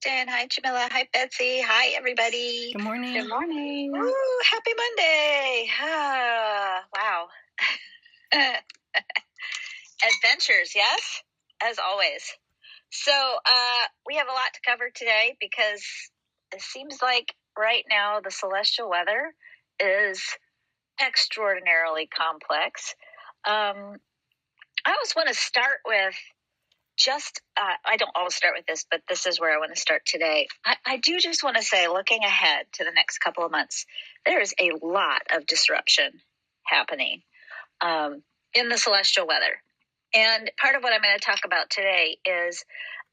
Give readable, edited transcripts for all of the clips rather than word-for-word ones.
Jen. Hi, Jamila. Hi, Betsy. Hi, everybody. Good morning. Good morning. Ooh, happy Monday. Wow. Adventures, yes, as always. So we have a lot to cover today because it seems like right now the celestial weather is extraordinarily complex. I always want to start with I don't always start with this, but this is where I want to start today. I do just want to say, looking ahead to the next couple of months, there is a lot of disruption happening in the celestial weather. And part of what I'm going to talk about today is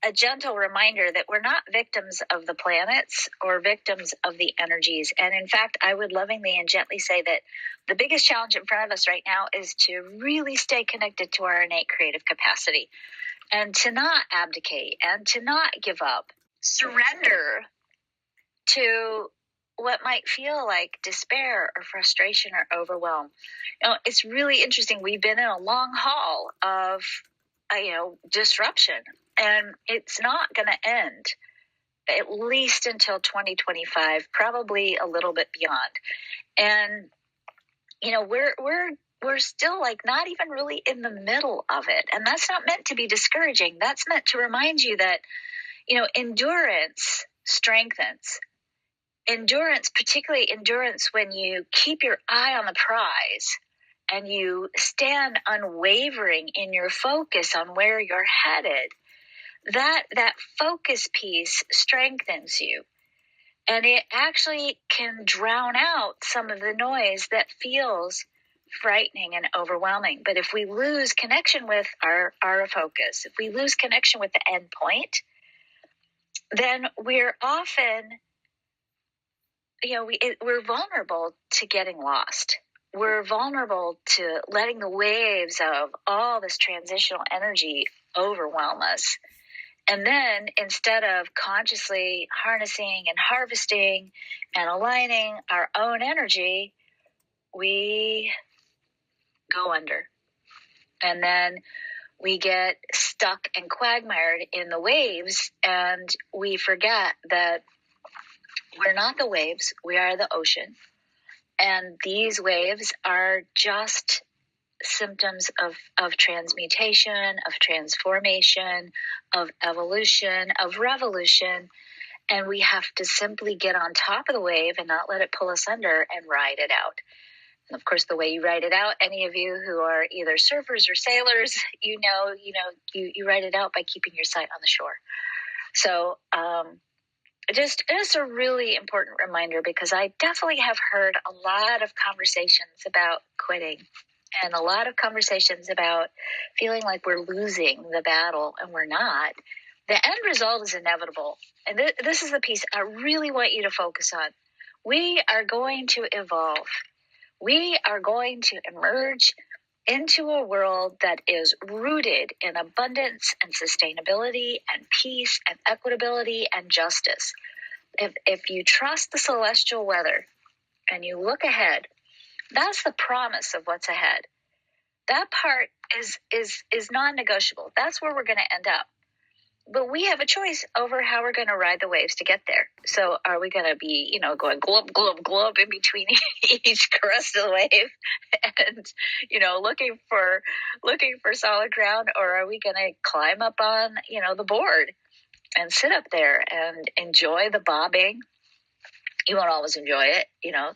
a gentle reminder that we're not victims of the planets or victims of the energies. And in fact, I would lovingly and gently say that the biggest challenge in front of us right now is to really stay connected to our innate creative capacity and to not abdicate and to not give up. Surrender to what might feel like despair or frustration or overwhelm. It's really interesting. We've been in a long haul of, disruption, and it's not going to end at least until 2025, probably a little bit beyond. And, we're still like not even really in the middle of it. And that's not meant to be discouraging. That's meant to remind you that, endurance strengthens. Endurance, particularly endurance when you keep your eye on the prize and you stand unwavering in your focus on where you're headed, that focus piece strengthens you. And it actually can drown out some of the noise that feels frightening and overwhelming. But if we lose connection with our focus, if we lose connection with the end point, then we're often, we're vulnerable to getting lost. We're vulnerable to letting the waves of all this transitional energy overwhelm us. And then instead of consciously harnessing and harvesting and aligning our own energy, we go under. And then we get stuck and quagmired in the waves, and we forget that we're not the waves, we are the ocean. And these waves are just symptoms of transmutation, of transformation, of evolution, of revolution. And we have to simply get on top of the wave and not let it pull us under and ride it out. And of course, the way you ride it out, any of you who are either surfers or sailors, you ride it out by keeping your sight on the shore. So just a really important reminder, because I definitely have heard a lot of conversations about quitting and a lot of conversations about feeling like we're losing the battle, and we're not. The end result is inevitable. And this is the piece I really want you to focus on. We are going to evolve. We are going to emerge into a world that is rooted in abundance and sustainability and peace and equitability and justice. If you trust the celestial weather and you look ahead, that's the promise of what's ahead. That part is non-negotiable. That's where we're going to end up. But we have a choice over how we're going to ride the waves to get there. So are we going to be, going glub, glub, glub in between each crest of the wave and, looking for solid ground? Or are we going to climb up on, the board and sit up there and enjoy the bobbing? You won't always enjoy it.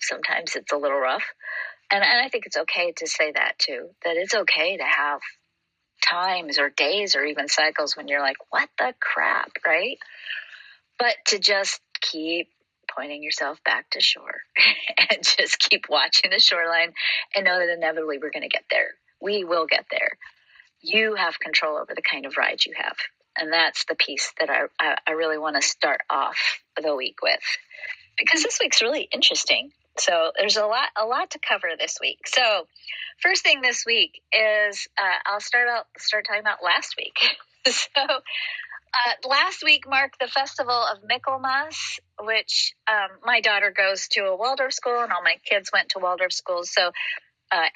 Sometimes it's a little rough. And I think it's okay to say that too, that it's okay to have times or days or even cycles when you're like, what the crap, right? But to just keep pointing yourself back to shore and just keep watching the shoreline and know that inevitably we're going to get there. We will get there. You have control over the kind of ride you have. And that's the piece that I really want to start off the week with, because this week's really interesting. So there's a lot to cover this week. So first thing this week is I'll start talking about last week. So last week marked the festival of Michaelmas, which my daughter goes to a Waldorf school, and all my kids went to Waldorf schools. So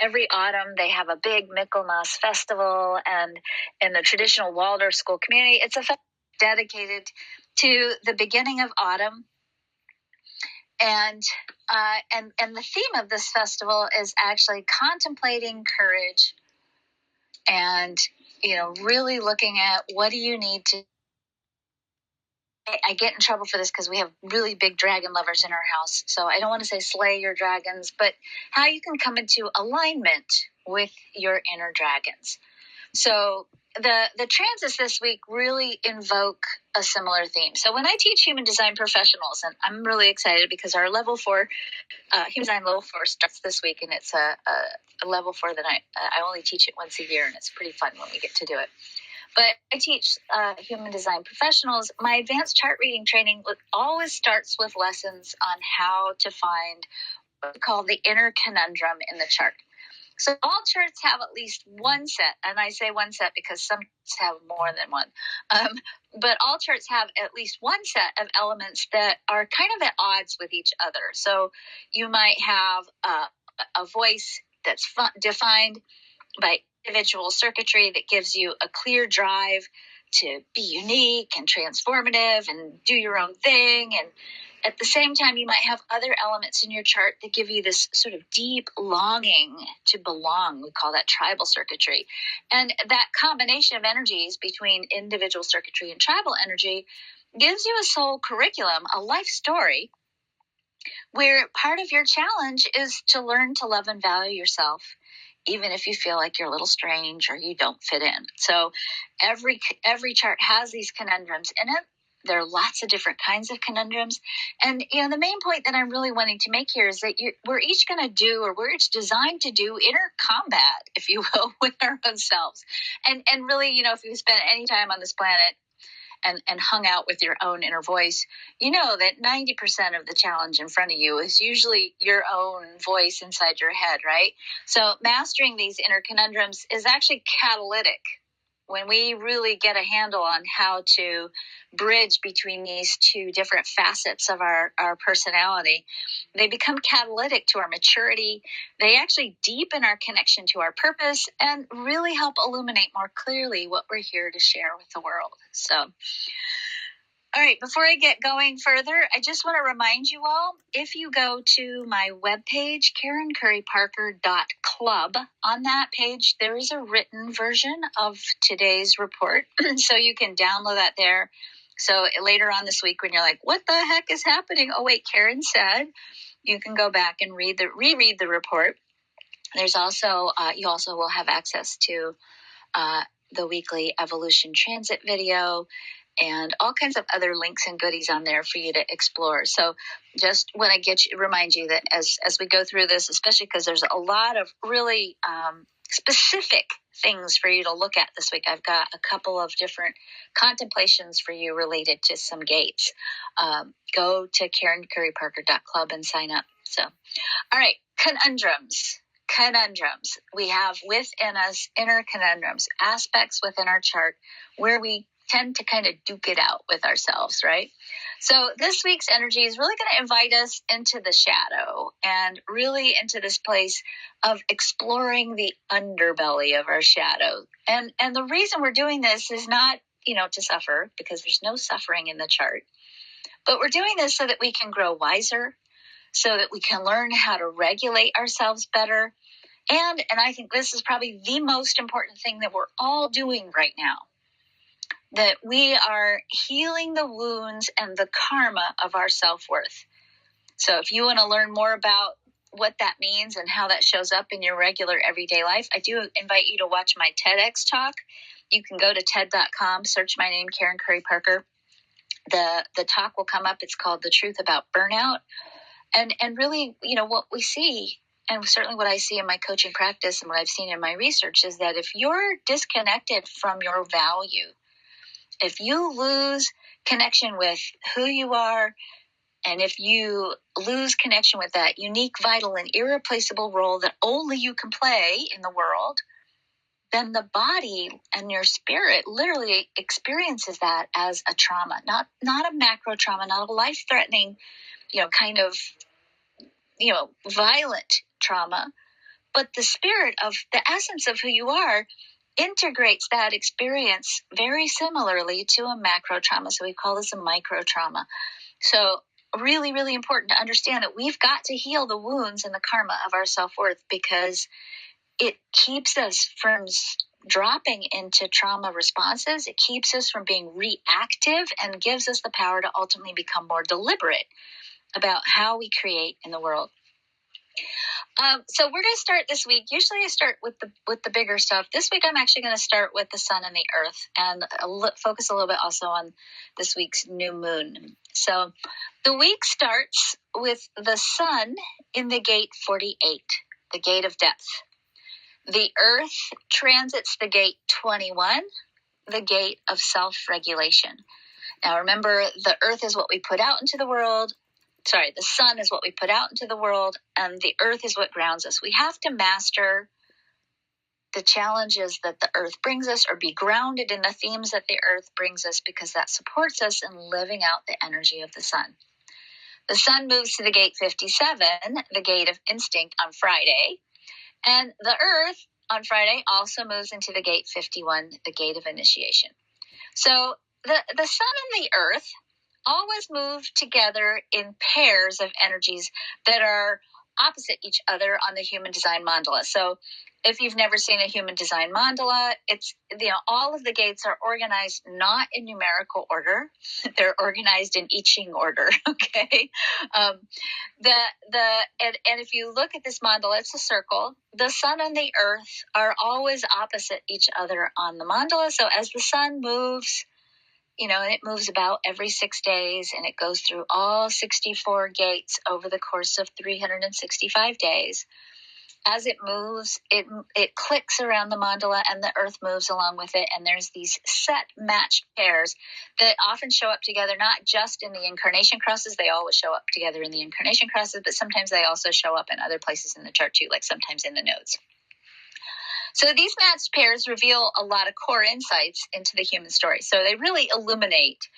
every autumn they have a big Michaelmas festival, and in the traditional Waldorf school community, it's a festival dedicated to the beginning of autumn. And the theme of this festival is actually contemplating courage and, really looking at what do you need to. I get in trouble for this because we have really big dragon lovers in our house. So I don't want to say slay your dragons, but how you can come into alignment with your inner dragons. So the transits this week really invoke a similar theme. So when I teach human design professionals, and I'm really excited because our level 4, human design level 4 starts this week, and it's a level 4 that I only teach it once a year, and it's pretty fun when we get to do it. But I teach human design professionals. My advanced chart reading training always starts with lessons on how to find what we call the inner conundrum in the chart. So all charts have at least one set, and I say one set because some have more than one. But all charts have at least one set of elements that are kind of at odds with each other. So you might have a voice that's defined by individual circuitry that gives you a clear drive to be unique and transformative and do your own thing. And at the same time, you might have other elements in your chart that give you this sort of deep longing to belong. We call that tribal circuitry. And that combination of energies between individual circuitry and tribal energy gives you a soul curriculum, a life story, where part of your challenge is to learn to love and value yourself, even if you feel like you're a little strange or you don't fit in. So every chart has these conundrums in it. There are lots of different kinds of conundrums. And, the main point that I'm really wanting to make here is that we're each going to do, or we're each designed to do, inner combat, if you will, with our own selves. And really, if you spend any time on this planet and hung out with your own inner voice, you know that 90% of the challenge in front of you is usually your own voice inside your head, right? So mastering these inner conundrums is actually catalytic. When we really get a handle on how to bridge between these two different facets of our personality, they become catalytic to our maturity. They actually deepen our connection to our purpose and really help illuminate more clearly what we're here to share with the world. So, all right, before I get going further, I just want to remind you all, if you go to my webpage, KarenCurryParker.club, on that page, there is a written version of today's report, so you can download that there. So later on this week, when you're like, what the heck is happening? Oh, wait, Karen said, you can go back and reread the report. There's also, you also will have access to the weekly evolution transit video, and all kinds of other links and goodies on there for you to explore. So just want to remind you that as we go through this, especially because there's a lot of really specific things for you to look at this week. I've got a couple of different contemplations for you related to some gates. Go to KarenCurryParker.club and sign up. So, all right, conundrums. We have within us inner conundrums, aspects within our chart where we tend to kind of duke it out with ourselves, right? So this week's energy is really going to invite us into the shadow and really into this place of exploring the underbelly of our shadow. And the reason we're doing this is not, to suffer, because there's no suffering in the chart, but we're doing this so that we can grow wiser, so that we can learn how to regulate ourselves better. And I think this is probably the most important thing that we're all doing right now, that we are healing the wounds and the karma of our self-worth. So if you want to learn more about what that means and how that shows up in your regular everyday life, I do invite you to watch my TEDx talk. You can go to TED.com, search my name, Karen Curry Parker. The talk will come up. It's called The Truth About Burnout. And really, what we see, and certainly what I see in my coaching practice and what I've seen in my research, is that if you're disconnected from your value, if you lose connection with who you are, and if you lose connection with that unique, vital, and irreplaceable role that only you can play in the world, then the body and your spirit literally experiences that as a trauma, not a macro trauma, not a life-threatening, kind of, violent trauma, but the spirit of the essence of who you are integrates that experience very similarly to a macro trauma. So we call this a micro trauma. So really, really important to understand that we've got to heal the wounds and the karma of our self-worth, because it keeps us from dropping into trauma responses. It keeps us from being reactive and gives us the power to ultimately become more deliberate about how we create in the world. So we're going to start this week. Usually I start with the bigger stuff. This week I'm actually going to start with the sun and the earth, and focus a little bit also on this week's new moon. So the week starts with the sun in the gate 48, the gate of depth. The earth transits the gate 21, the gate of self-regulation. Now remember, the earth is what we put out into the world. The sun is what we put out into the world, and the earth is what grounds us. We have to master the challenges that the earth brings us, or be grounded in the themes that the earth brings us, because that supports us in living out the energy of the sun. The sun moves to the gate 57, the gate of instinct, on Friday, and the earth on Friday also moves into the gate 51, the gate of initiation. So the sun and the earth always move together in pairs of energies that are opposite each other on the human design mandala. So if you've never seen a human design mandala, it's, all of the gates are organized not in numerical order. They're organized in I Ching order. Okay. And if you look at this mandala, it's a circle. The sun and the earth are always opposite each other on the mandala. So as the sun moves, and it moves about every 6 days, and it goes through all 64 gates over the course of 365 days. As it moves, it clicks around the mandala, and the earth moves along with it. And there's these set matched pairs that often show up together, not just in the incarnation crosses. They always show up together in the incarnation crosses, but sometimes they also show up in other places in the chart too, like sometimes in the nodes. So these matched pairs reveal a lot of core insights into the human story. So they really illuminate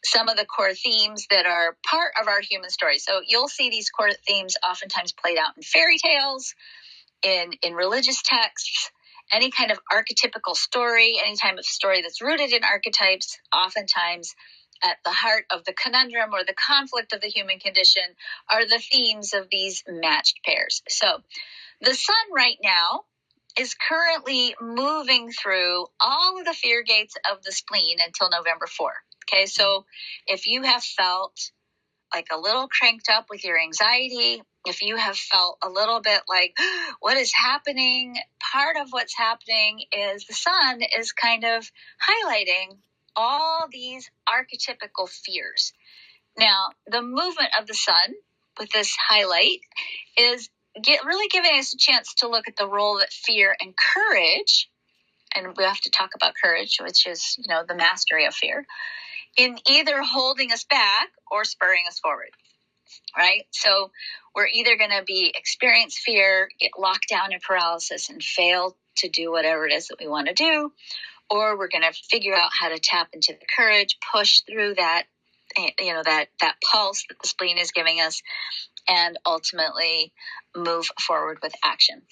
some of the core themes that are part of our human story. So you'll see these core themes oftentimes played out in fairy tales, in religious texts, any kind of archetypical story, any type of story that's rooted in archetypes. Oftentimes at the heart of the conundrum or the conflict of the human condition are the themes of these matched pairs. So the sun right now is currently moving through all of the fear gates of the spleen until November 4. Okay, so if you have felt like a little cranked up with your anxiety, if you have felt a little bit like, what is happening? Part of what's happening is the sun is kind of highlighting all these archetypical fears. Now, the movement of the sun with this highlight is really giving us a chance to look at the role that fear and courage, and we have to talk about courage, which is, the mastery of fear, in either holding us back or spurring us forward, right? So we're either going to experience fear, get locked down in paralysis, and fail to do whatever it is that we want to do, or we're going to figure out how to tap into the courage, push through that, that pulse that the spleen is giving us, and ultimately move forward with action.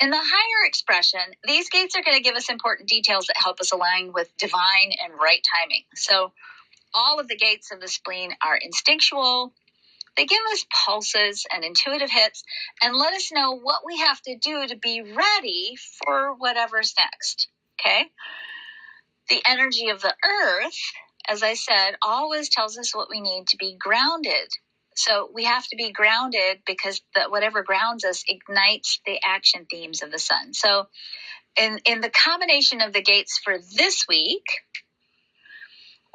In the higher expression, these gates are going to give us important details that help us align with divine and right timing. So all of the gates of the spleen are instinctual. They give us pulses and intuitive hits and let us know what we have to do to be ready for whatever's next. Okay? The energy of the earth, as I said, always tells us what we need to be grounded. So we have to be grounded because whatever grounds us ignites the action themes of the sun. So in the combination of the gates for this week,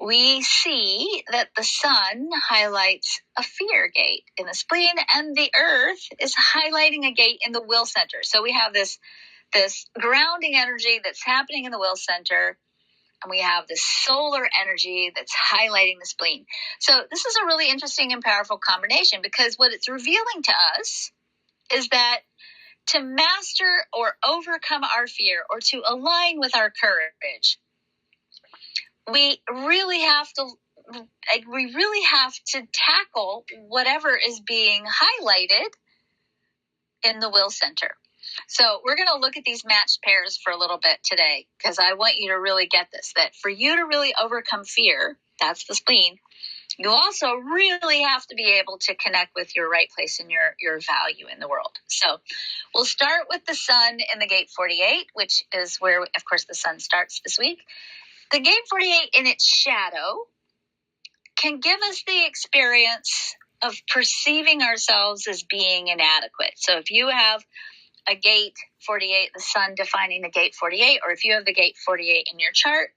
we see that the sun highlights a fear gate in the spleen, and the earth is highlighting a gate in the will center. So we have this grounding energy that's happening in the will center, and we have this solar energy that's highlighting the spleen. So this is a really interesting and powerful combination, because what it's revealing to us is that to master or overcome our fear, or to align with our courage, we really have to tackle whatever is being highlighted in the will center. So we're going to look at these matched pairs for a little bit today, because I want you to really get this, that for you to really overcome fear, that's the spleen, you also really have to be able to connect with your right place and your value in the world. So we'll start with the sun in the gate 48, which is where, of course, the sun starts this week. The gate 48 in its shadow can give us the experience of perceiving ourselves as being inadequate. So if you have a gate 48, the sun defining the gate 48, or if you have the gate 48 in your chart,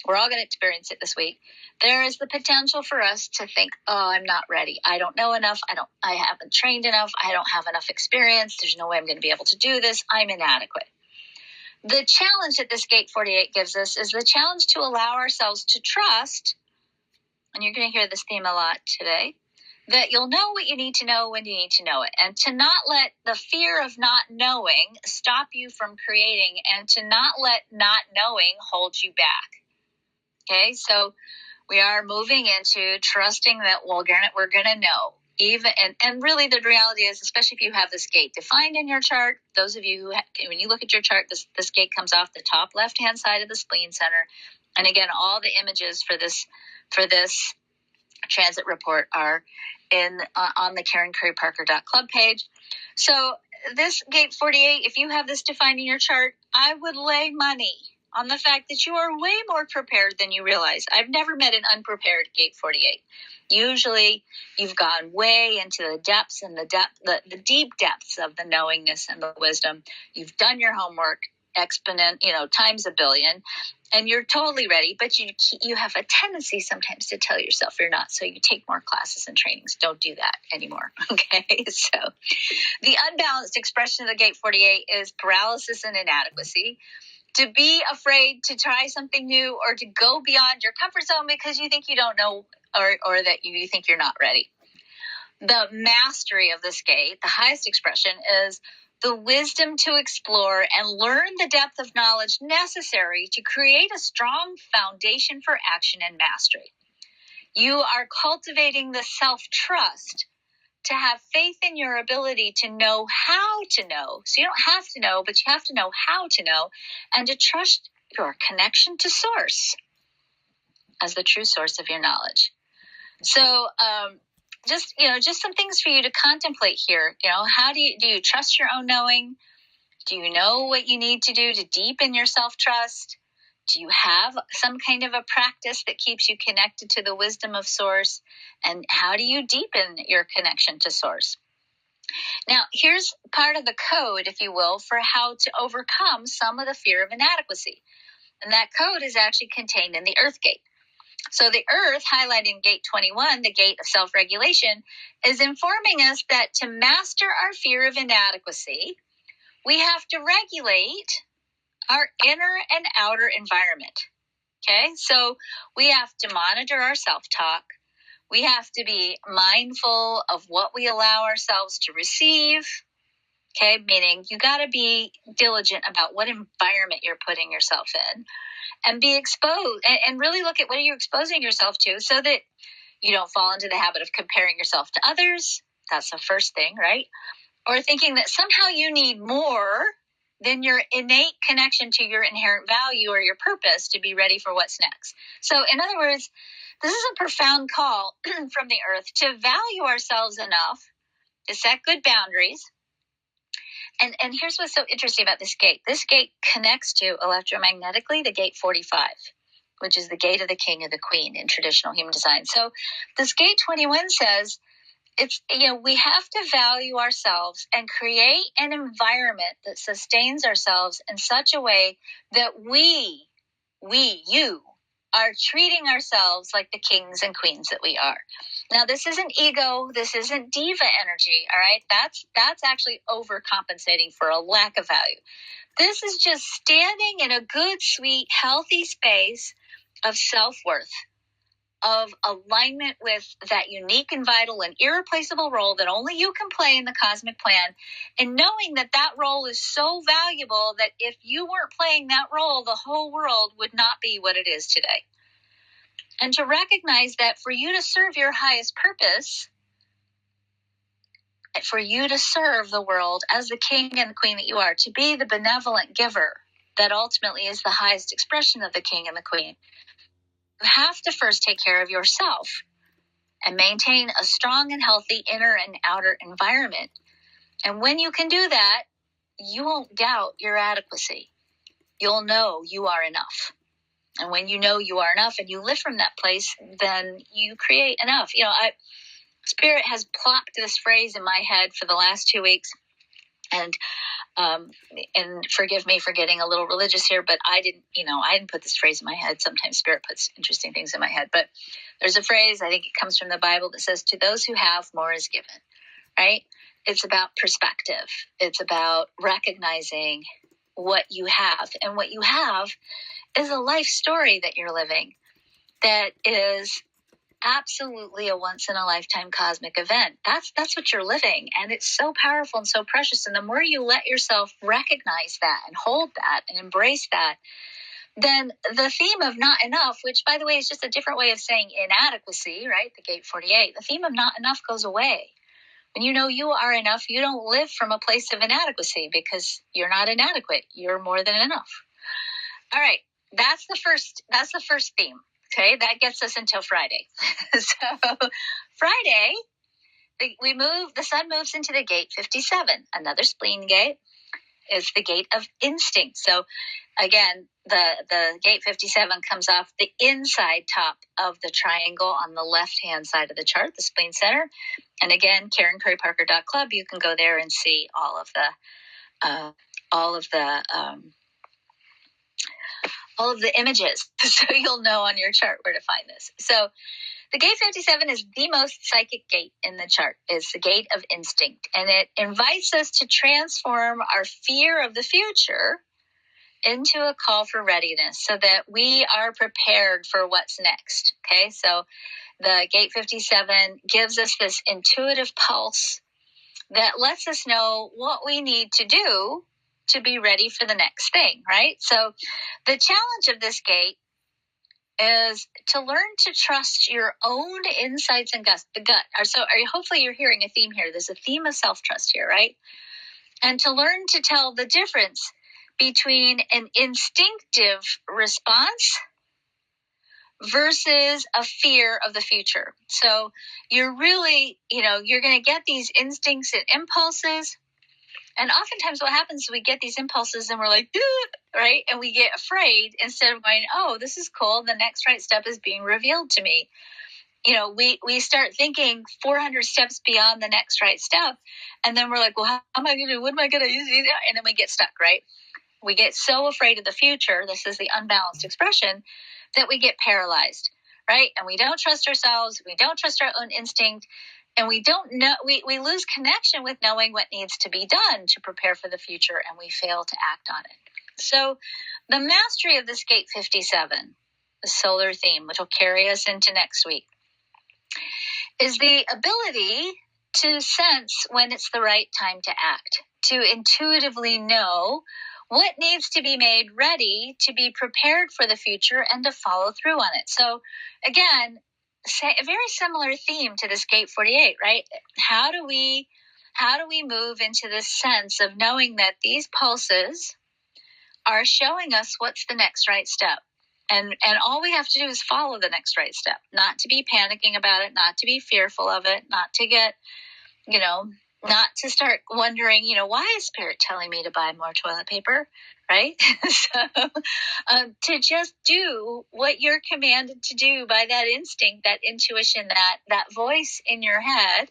we're all going to experience it this week. There is the potential for us to think, oh, I'm not ready. I don't know enough. I haven't trained enough. I don't have enough experience. There's no way I'm going to be able to do this. I'm inadequate. The challenge that this gate 48 gives us is the challenge to allow ourselves to trust, and you're going to hear this theme a lot today, that you'll know what you need to know when you need to know it, and to not let the fear of not knowing stop you from creating, and to not let not knowing hold you back. Okay, so we are moving into trusting that we're gonna know. And really the reality is, especially if you have this gate defined in your chart, those of you who, when you look at your chart, this gate comes off the top left-hand side of the spleen center. And again, all the images for this transit report are on the KarenCurryParker.club page. So this gate 48, if you have this defined in your chart, I would lay money on the fact that you are way more prepared than you realize. I've never met an unprepared gate 48. Usually you've gone way into the depths and the deep depths of the knowingness and the wisdom. You've done your homework times a billion, and you're totally ready, but you have a tendency sometimes to tell yourself you're not, so you take more classes and trainings. Don't do that anymore, okay? So the unbalanced expression of the gate 48 is paralysis and inadequacy. To be afraid to try something new or to go beyond your comfort zone because you think you don't know or that you think you're not ready. The mastery of this gate, the highest expression, is the wisdom to explore and learn the depth of knowledge necessary to create a strong foundation for action and mastery. You are cultivating the self-trust to have faith in your ability to know how to know. So you don't have to know, but you have to know how to know, and to trust your connection to source as the true source of your knowledge. So just some things for you to contemplate here. How do you trust your own knowing? Do you know what you need to do to deepen your self-trust? Do you have some kind of a practice that keeps you connected to the wisdom of source? And how do you deepen your connection to source? Now, here's part of the code, if you will, for how to overcome some of the fear of inadequacy. And that code is actually contained in the Earth Gate. So the Earth, highlighting Gate 21, the gate of self-regulation, is informing us that to master our fear of inadequacy, we have to regulate our inner and outer environment. Okay, so we have to monitor our self-talk. We have to be mindful of what we allow ourselves to receive. Okay, meaning you got to be diligent about what environment you're putting yourself in, and be exposed and really look at what are you exposing yourself to, so that you don't fall into the habit of comparing yourself to others. That's the first thing, right? Or thinking that somehow you need more than your innate connection to your inherent value or your purpose to be ready for what's next. So in other words, this is a profound call from the Earth to value ourselves enough to set good boundaries. And here's what's so interesting about this gate. This gate connects to electromagnetically the gate 45, which is the gate of the king or the queen in traditional human design. So this gate 21 says, we have to value ourselves and create an environment that sustains ourselves in such a way that you are treating ourselves like the kings and queens that we are. Now, this isn't ego. This isn't diva energy. All right. That's actually overcompensating for a lack of value. This is just standing in a good, sweet, healthy space of self-worth, of alignment with that unique and vital and irreplaceable role that only you can play in the cosmic plan, and knowing that that role is so valuable that if you weren't playing that role, the whole world would not be what it is today. And to recognize that for you to serve your highest purpose, for you to serve the world as the king and the queen that you are, to be the benevolent giver that ultimately is the highest expression of the king and the queen, you have to first take care of yourself and maintain a strong and healthy inner and outer environment. And when you can do that, you won't doubt your adequacy. You'll know you are enough. And when you know you are enough and you live from that place, then you create enough. Spirit has plopped this phrase in my head for the last 2 weeks. And forgive me for getting a little religious here, but I didn't put this phrase in my head. Sometimes Spirit puts interesting things in my head. But there's a phrase, I think it comes from the Bible, that says, to those who have, more is given, right? It's about perspective. It's about recognizing what you have. And what you have is a life story that you're living that is absolutely a once-in-a-lifetime cosmic event. That's what you're living. And it's so powerful and so precious. And the more you let yourself recognize that and hold that and embrace that, then the theme of not enough, which, by the way, is just a different way of saying inadequacy, right? The gate 48, the theme of not enough goes away. When you know you are enough, you don't live from a place of inadequacy, because you're not inadequate. You're more than enough. All right. That's the first theme. Okay. That gets us until Friday. So Friday, the sun moves into the gate 57, another spleen gate. Is the gate of instinct. So again, the gate 57 comes off the inside top of the triangle on the left-hand side of the chart, the spleen center. And again, KarenCurryParker.club, you can go there and see all of the images, so you'll know on your chart where to find this. So the gate 57 is the most psychic gate in the chart. It's the gate of instinct, and it invites us to transform our fear of the future into a call for readiness so that we are prepared for what's next. Okay, so the gate 57 gives us this intuitive pulse that lets us know what we need to do to be ready for the next thing, right? So the challenge of this gate is to learn to trust your own insights and gut. Hopefully you're hearing a theme here. There's a theme of self-trust here, right? And to learn to tell the difference between an instinctive response versus a fear of the future. So you're really, you're going to get these instincts and impulses. And oftentimes what happens is we get these impulses and we're like, right? And we get afraid instead of going, oh, this is cool. The next right step is being revealed to me. We start thinking 400 steps beyond the next right step. And then we're like, well, how am I going to do? What am I going to use? And then we get stuck, right? We get so afraid of the future. This is the unbalanced expression, that we get paralyzed, right? And we don't trust ourselves. We don't trust our own instinct. And we don't know, we lose connection with knowing what needs to be done to prepare for the future, and we fail to act on it. So the mastery of this gate 57, the solar theme, which will carry us into next week, is the ability to sense when it's the right time to act, to intuitively know what needs to be made ready to be prepared for the future and to follow through on it. So again, a very similar theme to this gate 48, right? How do we move into this sense of knowing that these pulses are showing us what's the next right step? And all we have to do is follow the next right step, not to be panicking about it, not to be fearful of it, not to get, not to start wondering, why is Spirit telling me to buy more toilet paper, right? So to just do what you're commanded to do by that instinct, that intuition, that voice in your head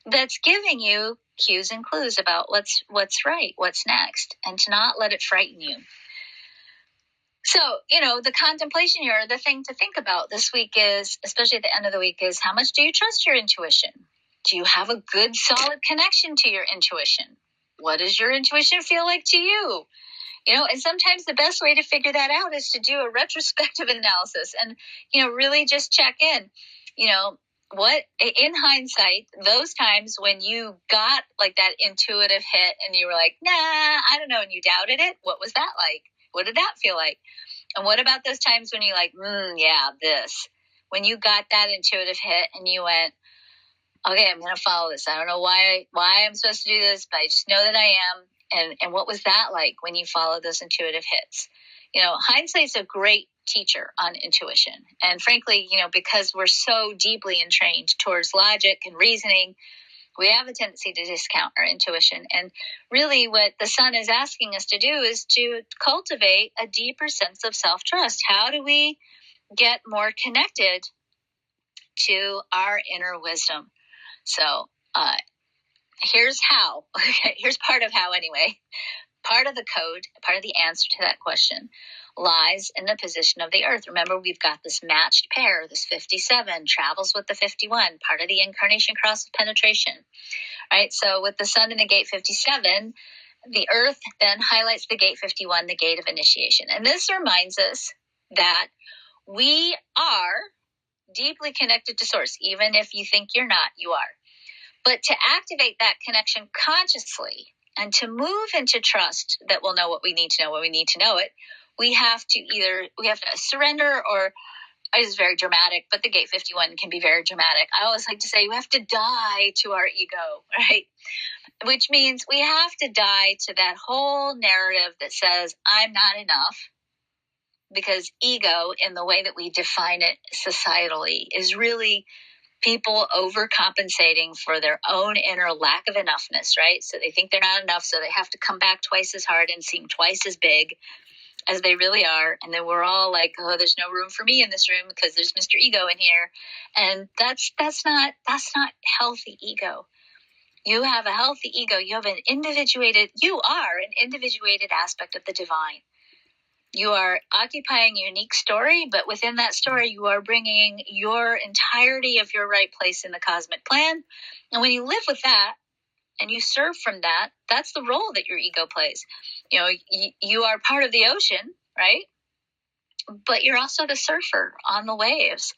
that's giving you cues and clues about what's right, what's next, and to not let it frighten you. So, the contemplation here, the thing to think about this week is, especially at the end of the week, is how much do you trust your intuition? Do you have a good, solid connection to your intuition? What does your intuition feel like to you? And sometimes the best way to figure that out is to do a retrospective analysis and, really just check in, what, in hindsight, those times when you got like that intuitive hit and you were like, nah, I don't know, and you doubted it. What was that like? What did that feel like? And what about those times when you're like, yeah, this, when you got that intuitive hit and you went, okay, I'm going to follow this. I don't know why I'm supposed to do this, but I just know that I am. And what was that like when you follow those intuitive hits? Hindsight's a great teacher on intuition. And frankly, because we're so deeply entrained towards logic and reasoning, we have a tendency to discount our intuition. And really what the sun is asking us to do is to cultivate a deeper sense of self-trust. How do we get more connected to our inner wisdom? So here's how. Here's part of how anyway. Part of the code, part of the answer to that question lies in the position of the earth. Remember, we've got this matched pair. This 57 travels with the 51, part of the incarnation cross of penetration. Right? So with the sun in the gate 57, the earth then highlights the gate 51, the gate of initiation. And this reminds us that we are deeply connected to source. Even if you think you're not, you are. But to activate that connection consciously and to move into trust that we'll know what we need to know when we need to know it, we have to surrender, or it's very dramatic, but the gate 51 can be very dramatic. I always like to say we have to die to our ego, right? Which means we have to die to that whole narrative that says I'm not enough, because ego, in the way that we define it societally, is really people overcompensating for their own inner lack of enoughness, right? So they think they're not enough, so they have to come back twice as hard and seem twice as big as they really are. And then we're all like, oh, there's no room for me in this room because there's Mr. Ego in here. And that's not healthy ego. You have a healthy ego. You are an individuated aspect of the divine. You are occupying a unique story, but within that story, you are bringing your entirety of your right place in the cosmic plan. And when you live with that and you serve from that, that's the role that your ego plays. You are part of the ocean, right? But you're also the surfer on the waves.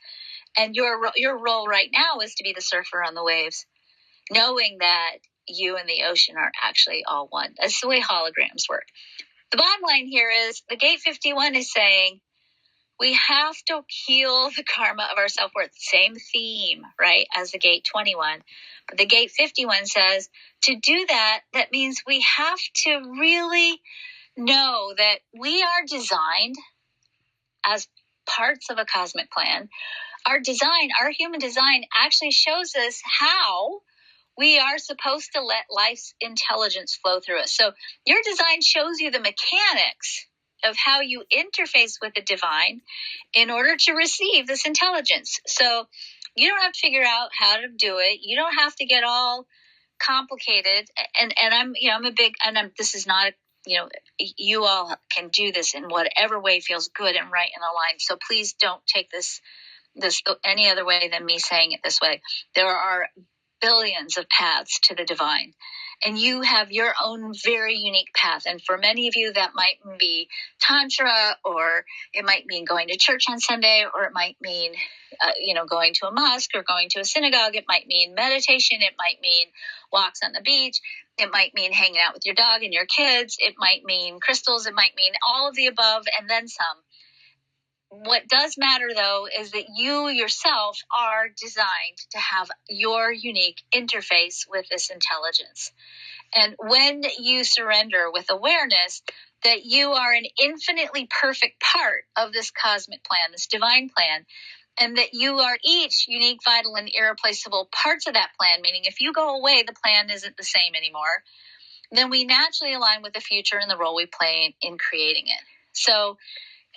And your role right now is to be the surfer on the waves, knowing that you and the ocean are actually all one. That's the way holograms work. The bottom line here is the gate 51 is saying we have to heal the karma of our self-worth. Same theme, right, as the gate 21. But the gate 51 says to do that, that means we have to really know that we are designed as parts of a cosmic plan. Our human design actually shows us how we are supposed to let life's intelligence flow through us. So your design shows you the mechanics of how you interface with the divine in order to receive this intelligence. So you don't have to figure out how to do it. You don't have to get all complicated. And this is not, you all can do this in whatever way feels good and right and aligned. So please don't take this any other way than me saying it this way. There are billions of paths to the divine, and you have your own very unique path. And for many of you, that might be Tantra, or it might mean going to church on Sunday, or it might mean, going to a mosque or going to a synagogue. It might mean meditation. It might mean walks on the beach. It might mean hanging out with your dog and your kids. It might mean crystals. It might mean all of the above and then some. What does matter, though, is that you yourself are designed to have your unique interface with this intelligence. And when you surrender with awareness that you are an infinitely perfect part of this cosmic plan, this divine plan, and that you are each unique, vital, and irreplaceable parts of that plan, meaning if you go away, the plan isn't the same anymore, then we naturally align with the future and the role we play in creating it. So,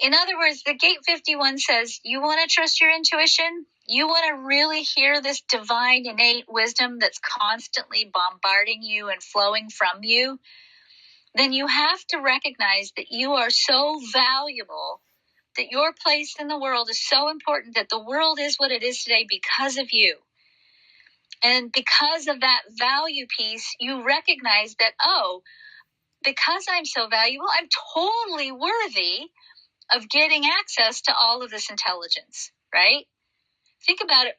in other words, the gate 51 says, you want to trust your intuition? You want to really hear this divine innate wisdom that's constantly bombarding you and flowing from you? Then you have to recognize that you are so valuable, that your place in the world is so important, that the world is what it is today because of you. And because of that value piece, you recognize that, because I'm so valuable, I'm totally worthy of getting access to all of this intelligence, right? Think about it.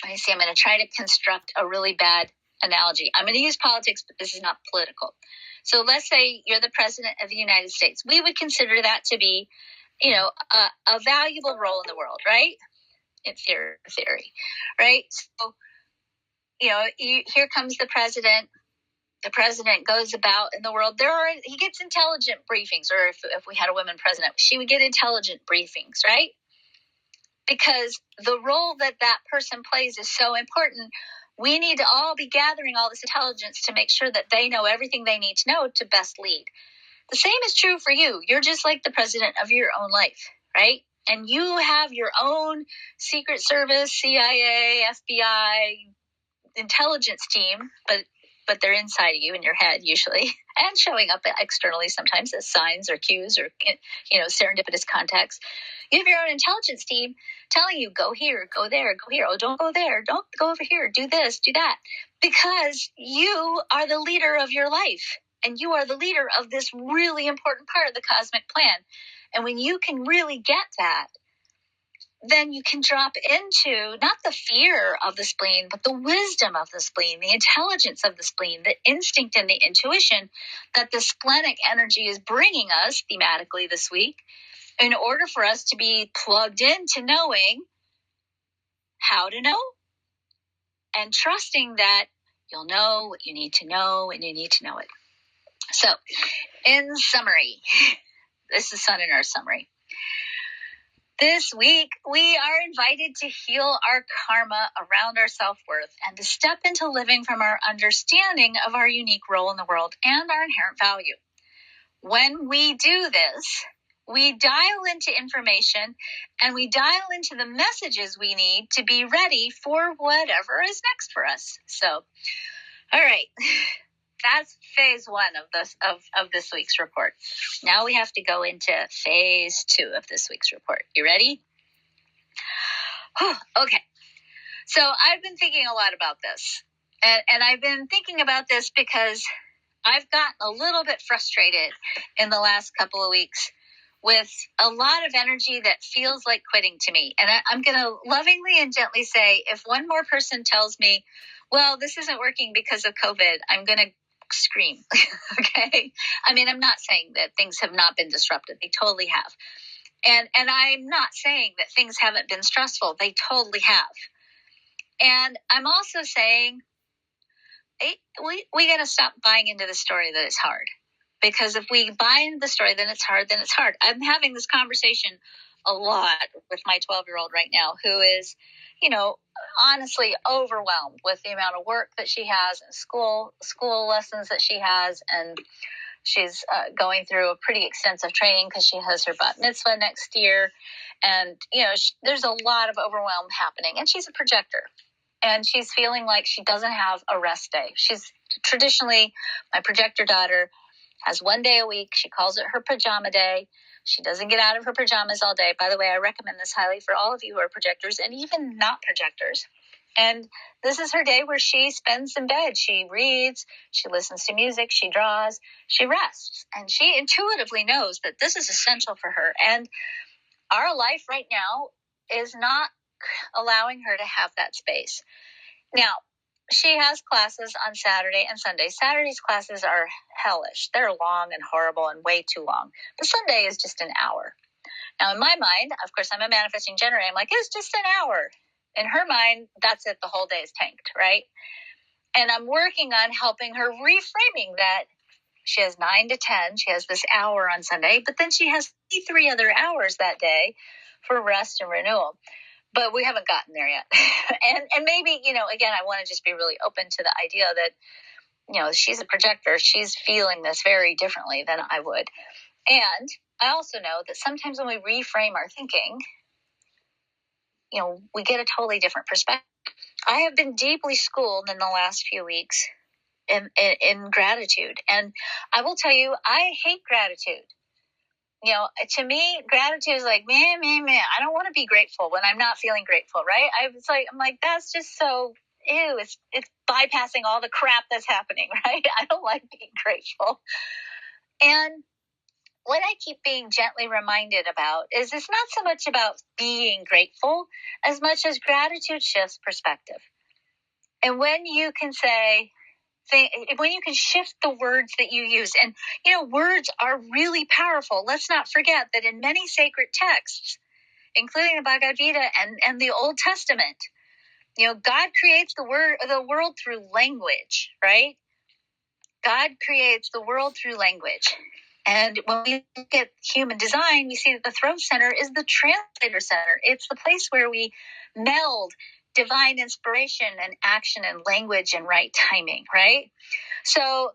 I'm going to try to construct a really bad analogy. I'm going to use politics, but this is not political. So let's say you're the president of the United States. We would consider that to be, a valuable role in the world, right? In theory, right? So here comes the president. The president goes about in the world. He gets intelligent briefings, or if we had a woman president, she would get intelligent briefings, right? Because the role that person plays is so important. We need to all be gathering all this intelligence to make sure that they know everything they need to know to best lead. The same is true for you. You're just like the president of your own life, right? And you have your own Secret Service, CIA, FBI, intelligence team, but they're inside of you in your head usually, and showing up externally sometimes as signs or cues or serendipitous contacts. You have your own intelligence team telling you, go here, go there, go here. Oh, don't go there. Don't go over here. Do this, do that. Because you are the leader of your life, and you are the leader of this really important part of the cosmic plan. And when you can really get that, then you can drop into not the fear of the spleen, but the wisdom of the spleen, the intelligence of the spleen, the instinct and the intuition that the splenic energy is bringing us thematically this week in order for us to be plugged into knowing how to know and trusting that you'll know what you need to know and you need to know it. So, in summary, this is Sun in our summary. This week, we are invited to heal our karma around our self-worth and to step into living from our understanding of our unique role in the world and our inherent value. When we do this, we dial into information and we dial into the messages we need to be ready for whatever is next for us. So, all right. That's phase 1 of this week's report. Now we have to go into phase 2 of this week's report. You ready? Okay. So I've been thinking a lot about this. And I've been thinking about this because I've gotten a little bit frustrated in the last couple of weeks with a lot of energy that feels like quitting to me. And I'm going to lovingly and gently say, if one more person tells me, well, this isn't working because of COVID, I'm going to scream. Okay. I mean, I'm not saying that things have not been disrupted. They totally have. And I'm not saying that things haven't been stressful. They totally have. And I'm also saying we got to stop buying into the story that it's hard. Because if we buy into the story, then it's hard, then it's hard. I'm having this conversation a lot with my 12-year-old right now, who is, honestly overwhelmed with the amount of work that she has and school lessons that she has. And she's going through a pretty extensive training because she has her bat mitzvah next year. And, there's a lot of overwhelm happening. And she's a projector. And she's feeling like she doesn't have a rest day. She's traditionally, my projector daughter has 1 day a week. She calls it her pajama day. She doesn't get out of her pajamas all day. By the way, I recommend this highly for all of you who are projectors and even not projectors. And this is her day where she spends in bed. She reads, she listens to music, she draws, she rests. And she intuitively knows that this is essential for her. And our life right now is not allowing her to have that space. Now, she has classes on Saturday and Sunday. Saturday's classes are hellish. They're long and horrible and way too long. But Sunday is just an hour. Now, in my mind, of course, I'm a manifesting generator. I'm like, it's just an hour. In her mind, that's it. The whole day is tanked, right? And I'm working on helping her reframing that. She has 9 to 10. She has this hour on Sunday, but then she has 3 other hours that day for rest and renewal. But we haven't gotten there yet. and maybe, again, I want to just be really open to the idea that, she's a projector. She's feeling this very differently than I would. And I also know that sometimes when we reframe our thinking, we get a totally different perspective. I have been deeply schooled in the last few weeks in gratitude. And I will tell you, I hate gratitude. To me, gratitude is like, man, I don't want to be grateful when I'm not feeling grateful, right? I'm like, that's just so, ew, it's bypassing all the crap that's happening, right? I don't like being grateful. And what I keep being gently reminded about is it's not so much about being grateful as much as gratitude shifts perspective. And when you can when you can shift the words that you use, and, words are really powerful. Let's not forget that in many sacred texts, including the Bhagavad Gita and the Old Testament, God creates the world through language, right? God creates the world through language. And when we look at human design, we see that the throat center is the translator center. It's the place where we meld divine inspiration and action and language and right timing, right? So,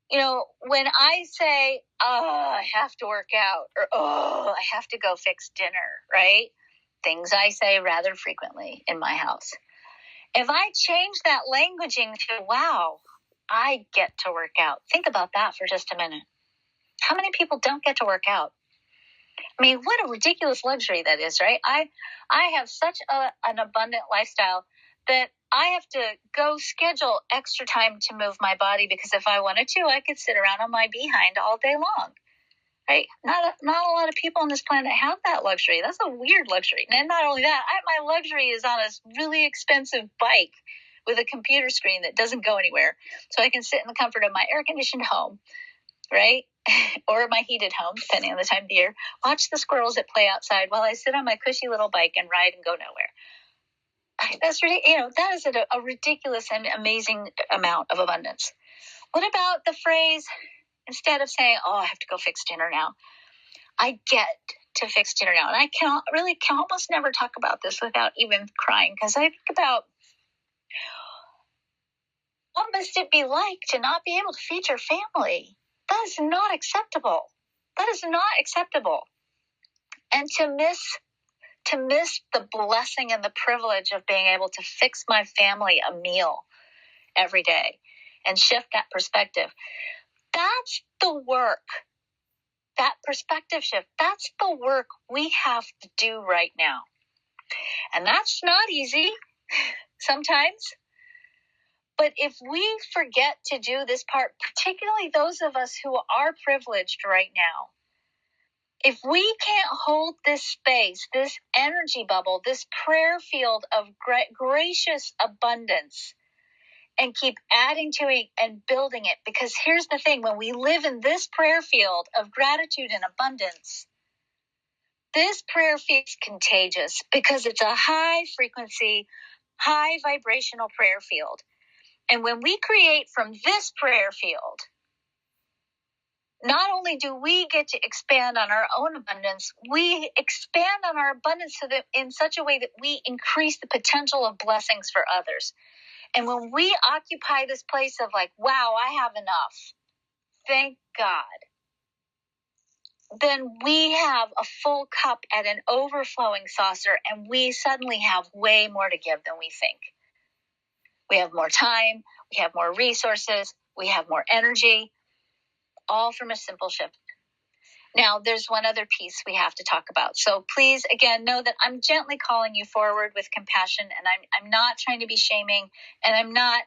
when I say, I have to work out, or, I have to go fix dinner, right? Things I say rather frequently in my house. If I change that languaging to, wow, I get to work out. Think about that for just a minute. How many people don't get to work out? I mean, what a ridiculous luxury that is, right? I have such an abundant lifestyle that I have to go schedule extra time to move my body, because if I wanted to, I could sit around on my behind all day long, right? Not a lot of people on this planet have that luxury. That's a weird luxury. And not only that, my luxury is on a really expensive bike with a computer screen that doesn't go anywhere. So I can sit in the comfort of my air-conditioned home, right? Or my heated home, depending on the time of the year, watch the squirrels that play outside while I sit on my cushy little bike and ride and go nowhere. That's that is a ridiculous and amazing amount of abundance. What about the phrase, instead of saying, I have to go fix dinner now, I get to fix dinner now? And I can almost never talk about this without even crying, because I think about, what must it be like to not be able to feed your family? That is not acceptable. That is not acceptable. And to miss the blessing and the privilege of being able to fix my family a meal every day and shift that perspective. That's the work. That perspective shift, that's the work we have to do right now. And that's not easy sometimes. But if we forget to do this part, particularly those of us who are privileged right now, if we can't hold this space, this energy bubble, this prayer field of gracious abundance, and keep adding to it and building it, because here's the thing, when we live in this prayer field of gratitude and abundance, this prayer field is contagious, because it's a high frequency, high vibrational prayer field. And when we create from this prayer field, not only do we get to expand on our own abundance, we expand on our abundance so that in such a way that we increase the potential of blessings for others. And when we occupy this place of like, wow, I have enough, thank God, then we have a full cup at an overflowing saucer, and we suddenly have way more to give than we think. We have more time, we have more resources, we have more energy, all from a simple shift. Now, there's one other piece we have to talk about. So please, again, know that I'm gently calling you forward with compassion, and I'm not trying to be shaming, and I'm not,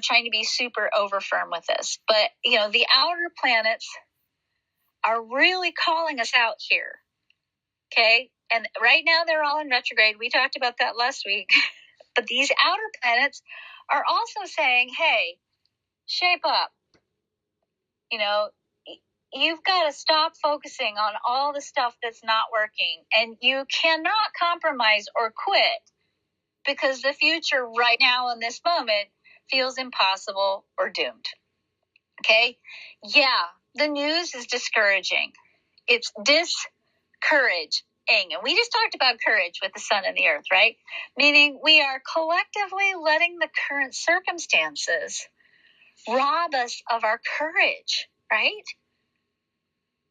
trying to be super over firm with this. But, the outer planets are really calling us out here, okay? And right now they're all in retrograde. We talked about that last week. But these outer planets are also saying, hey, shape up. You've got to stop focusing on all the stuff that's not working. And you cannot compromise or quit, because the future right now in this moment feels impossible or doomed. Okay? Yeah, the news is discouraging. It's discouraging. And we just talked about courage with the sun and the earth, right? Meaning we are collectively letting the current circumstances rob us of our courage, right?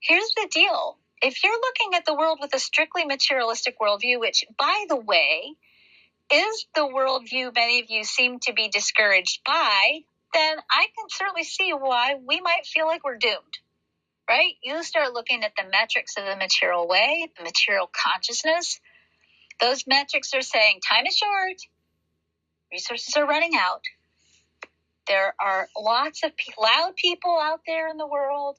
Here's the deal. If you're looking at the world with a strictly materialistic worldview, which, by the way, is the worldview many of you seem to be discouraged by, then I can certainly see why we might feel like we're doomed, right? You start looking at the metrics of the material way, the material consciousness. Those metrics are saying time is short, resources are running out. There are lots of loud people out there in the world,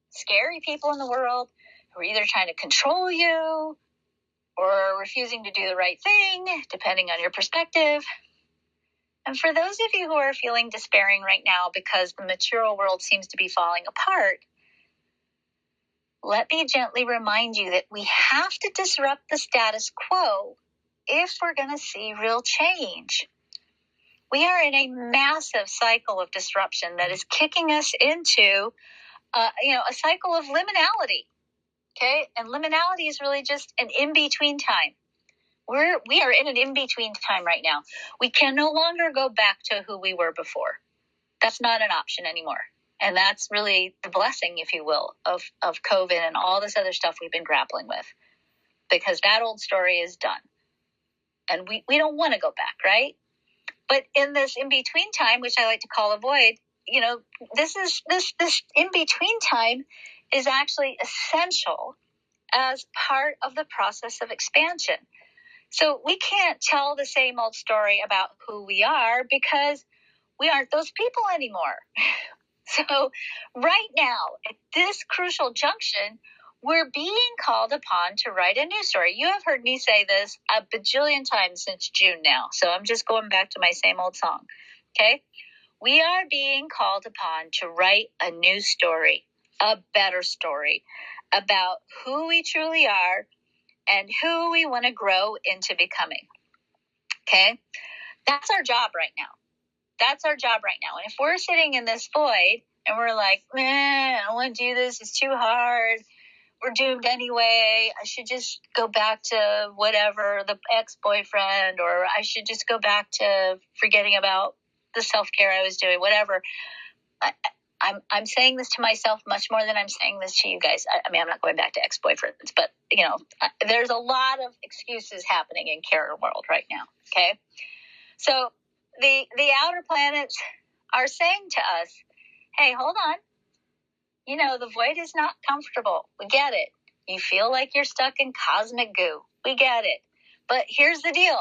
scary people in the world, who are either trying to control you or refusing to do the right thing, depending on your perspective. And for those of you who are feeling despairing right now because the material world seems to be falling apart, let me gently remind you that we have to disrupt the status quo if we're going to see real change. We are in a massive cycle of disruption that is kicking us into, a cycle of liminality. Okay, and liminality is really just an in-between time. We are in an in-between time right now. We can no longer go back to who we were before. That's not an option anymore. And that's really the blessing, if you will, of COVID and all this other stuff we've been grappling with. Because that old story is done. And we don't want to go back, right? But in this in-between time, which I like to call a void, this in-between time is actually essential as part of the process of expansion. So we can't tell the same old story about who we are because we aren't those people anymore. So right now, at this crucial junction, we're being called upon to write a new story. You have heard me say this a bajillion times since June now. So I'm just going back to my same old song. Okay? We are being called upon to write a new story, a better story about who we truly are and who we want to grow into becoming. Okay? That's our job right now. That's our job right now. And if we're sitting in this void and we're like, man, I don't want to do this. It's too hard. We're doomed anyway. I should just go back to whatever, the ex-boyfriend, or I should just go back to forgetting about the self-care I was doing, whatever. I'm saying this to myself much more than I'm saying this to you guys. I mean, I'm not going back to ex-boyfriends, but, there's a lot of excuses happening in Karen world right now, okay? So the outer planets are saying to us, hey, hold on. The void is not comfortable. We get it. You feel like you're stuck in cosmic goo. We get it. But here's the deal.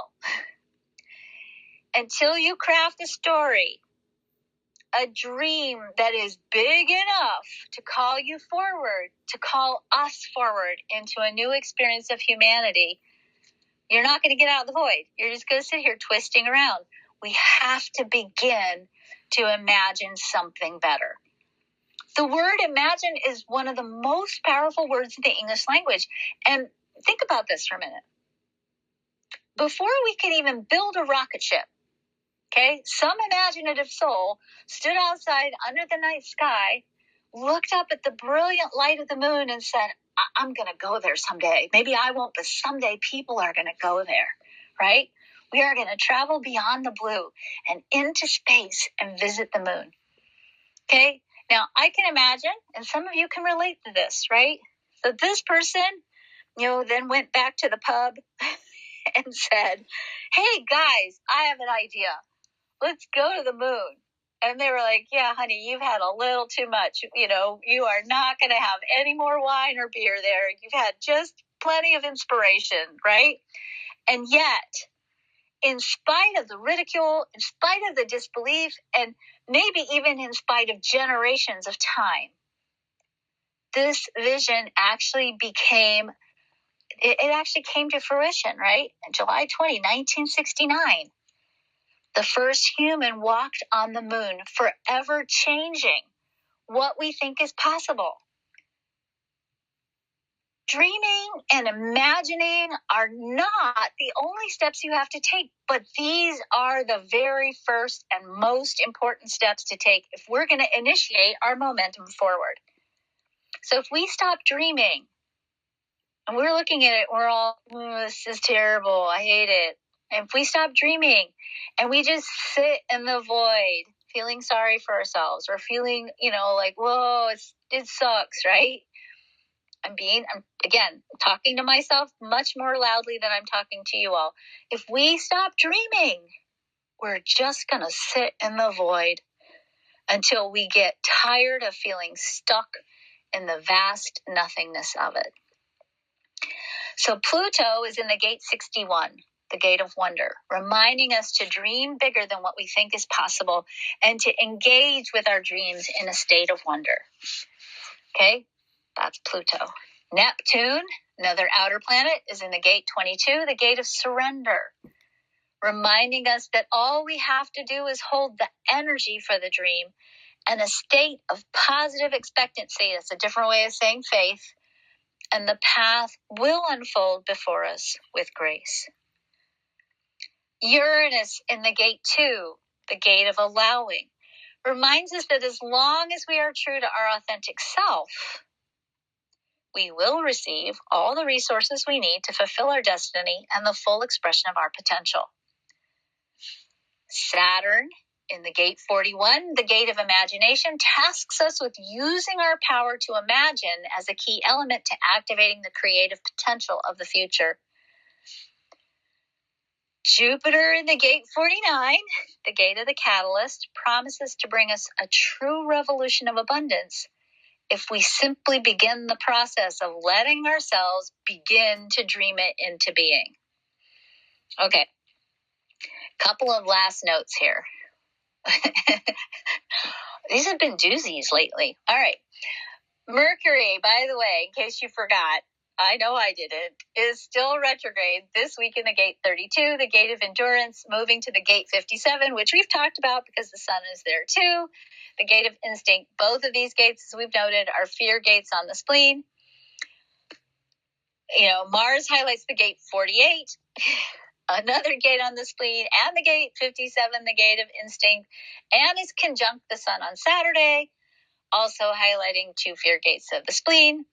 Until you craft a story, a dream that is big enough to call you forward, to call us forward into a new experience of humanity, you're not going to get out of the void. You're just going to sit here twisting around. We have to begin to imagine something better. The word imagine is one of the most powerful words in the English language. And think about this for a minute. Before we could even build a rocket ship, okay, some imaginative soul stood outside under the night sky, looked up at the brilliant light of the moon and said, I'm going to go there someday. Maybe I won't, but someday people are going to go there, right? We are going to travel beyond the blue and into space and visit the moon, okay? Now, I can imagine, and some of you can relate to this, right? So this person, then went back to the pub and said, hey, guys, I have an idea. Let's go to the moon. And they were like, yeah, honey, you've had a little too much. You are not going to have any more wine or beer there. You've had just plenty of inspiration, right? And yet, in spite of the ridicule, in spite of the disbelief, and maybe even in spite of generations of time, this vision actually came to fruition, right? On July 20, 1969, the first human walked on the moon, forever changing what we think is possible. Dreaming and imagining are not the only steps you have to take, but these are the very first and most important steps to take if we're going to initiate our momentum forward. So if we stop dreaming and we're looking at it, we're all, this is terrible, I hate it. And if we stop dreaming and we just sit in the void, feeling sorry for ourselves or feeling, like, whoa, it sucks, right? I'm talking to myself much more loudly than I'm talking to you all. If we stop dreaming, we're just going to sit in the void until we get tired of feeling stuck in the vast nothingness of it. So Pluto is in the gate 61, the gate of wonder, reminding us to dream bigger than what we think is possible and to engage with our dreams in a state of wonder. Okay? That's Pluto. Neptune, another outer planet, is in the gate 22, the gate of surrender, reminding us that all we have to do is hold the energy for the dream and a state of positive expectancy. That's a different way of saying faith. And the path will unfold before us with grace. Uranus in the gate 2, the gate of allowing, reminds us that as long as we are true to our authentic self, we will receive all the resources we need to fulfill our destiny and the full expression of our potential. Saturn in the gate 41, the gate of imagination, tasks us with using our power to imagine as a key element to activating the creative potential of the future. Jupiter in the gate 49, the gate of the catalyst, promises to bring us a true revolution of abundance if we simply begin the process of letting ourselves begin to dream it into being. Okay, couple of last notes here. These have been doozies lately. All right. Mercury, by the way, in case you forgot, I know I didn't, is still retrograde this week in the gate 32, the gate of endurance, moving to the gate 57, which we've talked about because the sun is there too. The gate of instinct. Both of these gates, as we've noted, are fear gates on the spleen. Mars highlights the gate 48, another gate on the spleen, and the gate 57, the gate of instinct, and is conjunct the sun on Saturday, also highlighting 2 fear gates of the spleen.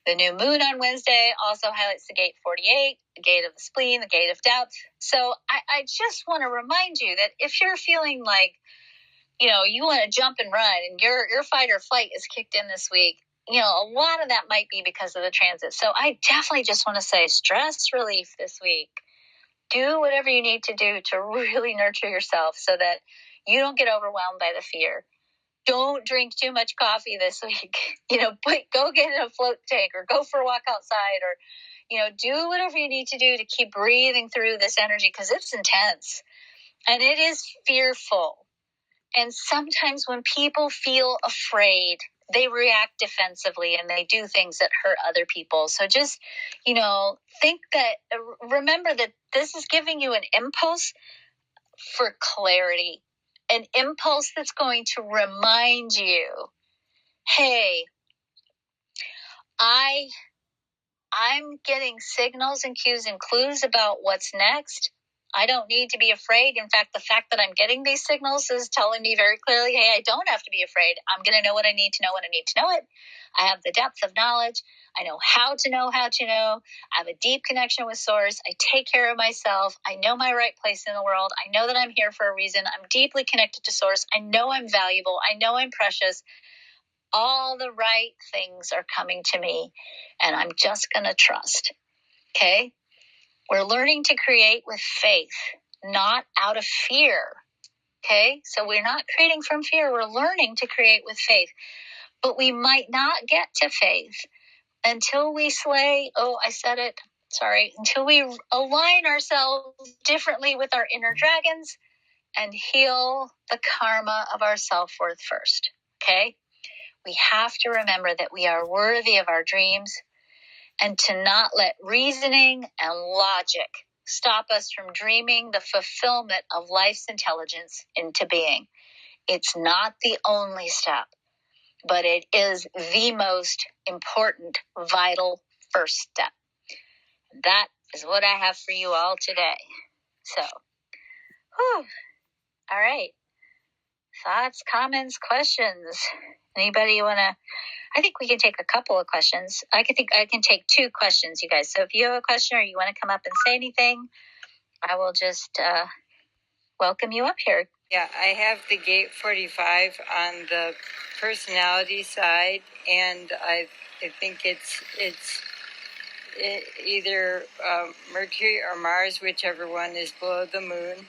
The new moon on Wednesday also highlights the gate 48, the gate of the spleen, the gate of doubt. So I just want to remind you that if you're feeling like, you want to jump and run and your fight or flight is kicked in this week, a lot of that might be because of the transit. So I definitely just want to say stress relief this week. Do whatever you need to do to really nurture yourself so that you don't get overwhelmed by the fear. Don't drink too much coffee this week. Go get in a float tank or go for a walk outside or, do whatever you need to do to keep breathing through this energy because it's intense and it is fearful. And sometimes when people feel afraid, they react defensively and they do things that hurt other people. So just, remember that this is giving you an impulse for clarity, an impulse that's going to remind you, hey, I'm getting signals and cues and clues about what's next. I don't need to be afraid. In fact, the fact that I'm getting these signals is telling me very clearly, hey, I don't have to be afraid. I'm going to know what I need to know when I need to know it. I have the depth of knowledge. I know how to know how to know. I have a deep connection with Source. I take care of myself. I know my right place in the world. I know that I'm here for a reason. I'm deeply connected to Source. I know I'm valuable. I know I'm precious. All the right things are coming to me, and I'm just going to trust. Okay? We're learning to create with faith, not out of fear. Okay? So we're not creating from fear. We're learning to create with faith. But we might not get to faith until we until we align ourselves differently with our inner dragons and heal the karma of our self-worth first. Okay? We have to remember that we are worthy of our dreams and to not let reasoning and logic stop us from dreaming the fulfillment of life's intelligence into being. It's not the only step, but it is the most important, vital first step. That is what I have for you all today. So, all right. Thoughts, comments, questions? Anybody want to? I think we can take a couple of questions. I can take 2 questions, you guys. So if you have a question or you want to come up and say anything, I will just welcome you up here. Yeah, I have the gate 45 on the personality side, and I think it's either Mercury or Mars, whichever one is below the moon.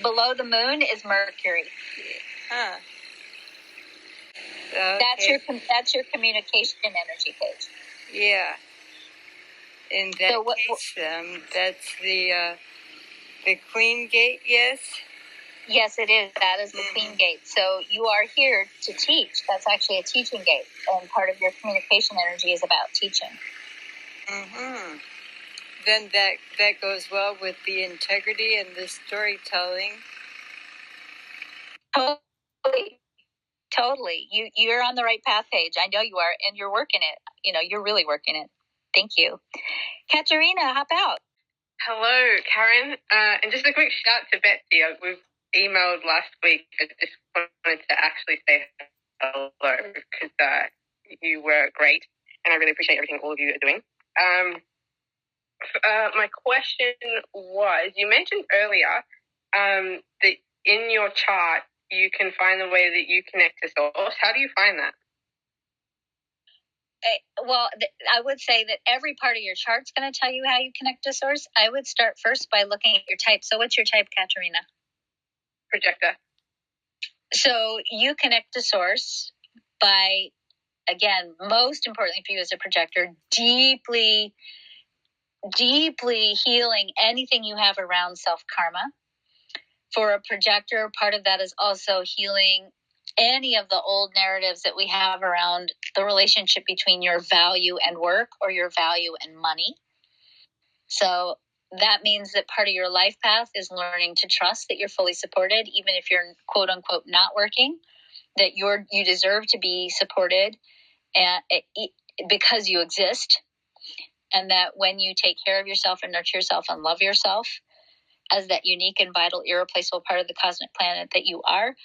Below the moon is Mercury. Huh. Okay. That's your communication energy page. Yeah. In that case, that's the Queen Gate, yes? Yes, it is. That is the Queen Gate. So you are here to teach. That's actually a teaching gate, and part of your communication energy is about teaching. Mm-hmm. Then that goes well with the integrity and the storytelling. Totally. You're on the right path, Paige. I know you are, and you're working it. You're really working it. Thank you. Katerina, hop out. Hello, Karen. And just a quick shout to Betsy. We've emailed last week. I just wanted to actually say hello because you were great, and I really appreciate everything all of you are doing. My question was, you mentioned earlier that in your chart you can find the way that you connect to source. How do you find that? Well, I would say that every part of your chart's going to tell you how you connect to source. I would start first by looking at your type. So what's your type, Katerina? Projector. So you connect to source by, again, most importantly for you as a projector, deeply healing anything you have around self-karma. For a projector, part of that is also healing any of the old narratives that we have around the relationship between your value and work or your value and money. So that means that part of your life path is learning to trust that you're fully supported, even if you're quote unquote not working, that you deserve to be supported and because you exist, and that when you take care of yourself and nurture yourself and love yourself as that unique and vital, irreplaceable part of the cosmic planet that you are,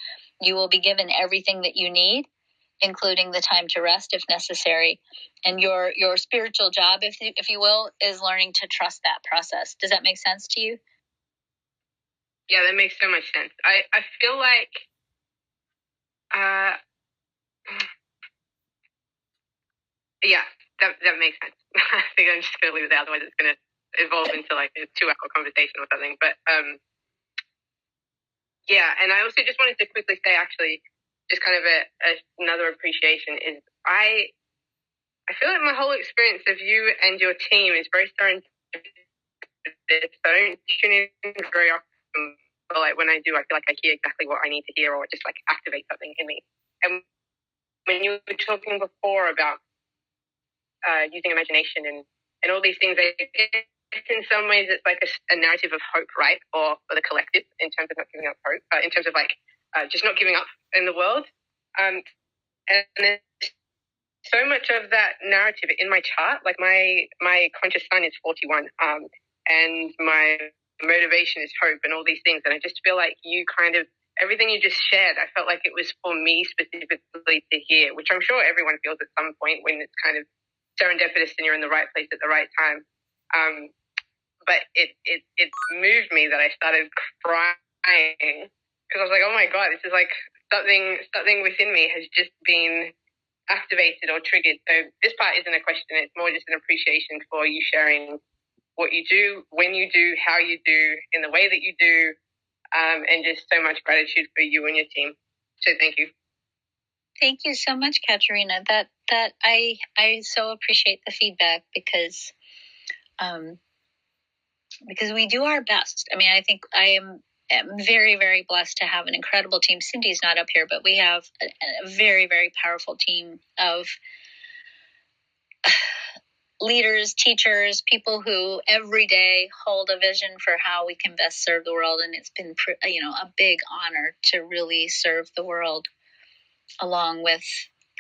you will be given everything that you need, including the time to rest if necessary. And your spiritual job, if you will, is learning to trust that process. Does that make sense to you? Yeah, that makes so much sense. I feel like yeah, that makes sense. I think I'm just gonna leave it there, otherwise it's gonna evolve into like a 2-hour conversation or something. But yeah, and I also just wanted to quickly say, actually, just kind of another appreciation is I feel like my whole experience of you and your team is very serendipitous. I don't tune in very often, but like when I do, I feel like I hear exactly what I need to hear, or it just like activate something in me. And when you were talking before about using imagination and all these things, in some ways it's like a narrative of hope, right? Or the collective, in terms of not giving up hope, in terms of like just not giving up in the world. And there's so much of that narrative in my chart. Like my conscious sun is 41, and my motivation is hope and all these things. And I just feel like you kind of, everything you just shared, I felt like it was for me specifically to hear, which I'm sure everyone feels at some point when it's kind of serendipitous and you're in the right place at the right time. But it moved me that I started crying because I was like, oh my God, this is like something within me has just been activated or triggered. So this part isn't a question, it's more just an appreciation for you sharing what you do, when you do, how you do, in the way that you do, and just so much gratitude for you and your team. So thank you. Thank you so much, Katerina. That I so appreciate the feedback because we do our best. I mean, I think I am very, very blessed to have an incredible team. Cindy's not up here, but we have a very, very powerful team of leaders, teachers, people who every day hold a vision for how we can best serve the world. And it's been, a big honor to really serve the world along with